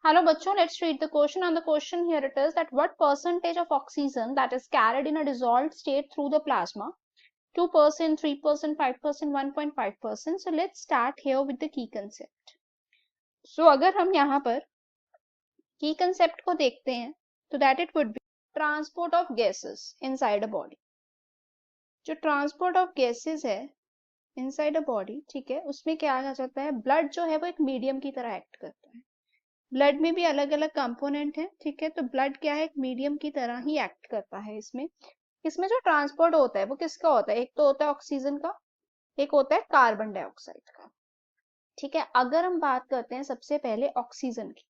Hello bachcho, let's read the question. And the question here it is that what percentage of oxygen that is carried in a dissolved state through the plasma? 2%, 3%, 5%, 1.5%. So let's start here with the key concept. So अगर हम यहाँ पर key concept को देखते हैं तो that it would be transport of gases inside a body. जो transport of gases है inside a body, ठीक है, उसमें क्या आ जाता है, ब्लड जो है वो एक मीडियम की तरह एक्ट करता है. ब्लड में भी अलग अलग कंपोनेंट है, ठीक है, तो ब्लड क्या है, एक मीडियम की तरह ही एक्ट करता है. इसमें इसमें जो ट्रांसपोर्ट होता है वो किसका होता है, एक तो होता है ऑक्सीजन का, एक होता है कार्बन डाइऑक्साइड का. ठीक है, अगर हम बात करते हैं सबसे पहले ऑक्सीजन की,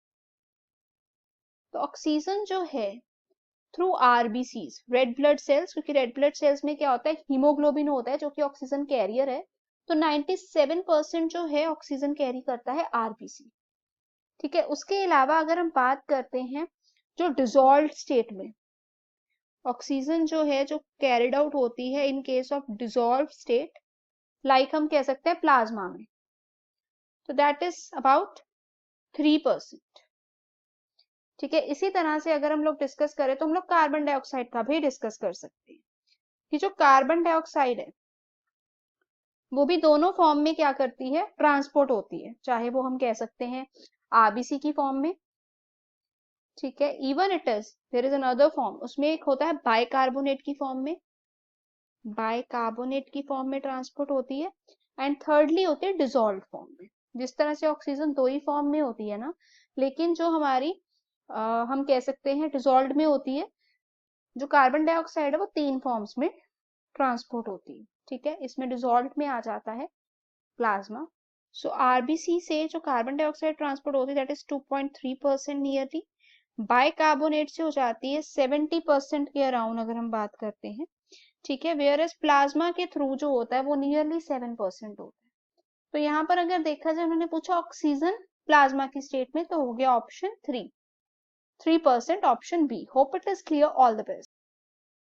तो ऑक्सीजन जो है through RBCs, red blood cells, क्योंकि रेड ब्लड सेल्स में क्या होता है, हीमोग्लोबिन होता है जो कि ऑक्सीजन कैरियर है, तो 97% जो है ऑक्सीजन कैरी करता है आरबीसी. ठीक है, उसके अलावा अगर हम बात करते हैं जो डिसॉल्व्ड स्टेट में ऑक्सीजन जो है जो कैरिड आउट होती है in case of dissolved state, like हम कह सकते हैं प्लाज्मा में, तो दैट इज अबाउट 3%. ठीक है, इसी तरह से अगर हम लोग डिस्कस करें तो हम लोग कार्बन डाइऑक्साइड का भी डिस्कस कर सकते हैं कि जो कार्बन डाइऑक्साइड है वो भी दोनों फॉर्म में क्या करती है, ट्रांसपोर्ट होती है, चाहे वो हम कह सकते हैं आरबीसी की फॉर्म में, ठीक है, even it is there is another form, उसमें एक होता है बाइकार्बोनेट की फॉर्म में, बाइकार्बोनेट की फॉर्म में ट्रांसपोर्ट होती है, एंड थर्डली होती है डिसॉल्व्ड फॉर्म में. जिस तरह से ऑक्सीजन दो ही फॉर्म में होती है ना, लेकिन जो हमारी हम कह सकते हैं डिसॉल्व्ड में होती है, जो कार्बन डाइऑक्साइड है वो 3 फॉर्म्स में ट्रांसपोर्ट होती है. ठीक है, इसमें डिसॉल्व्ड में आ जाता है प्लाज्मा. सो आरबीसी से जो कार्बन डाइऑक्साइड ट्रांसपोर्ट होती है दैट इज 2.3% नियरली, बाइकार्बोनेट से हो जाती है 70% के अराउंड अगर हम बात करते हैं. ठीक है, वेयर एज प्लाज्मा के थ्रू जो होता है वो नियरली 7% होता है. तो यहाँ पर अगर देखा जाए उन्होंने पूछा ऑक्सीजन प्लाज्मा की स्टेट में, तो हो गया option 3%, option B. Hope it is clear. All the best.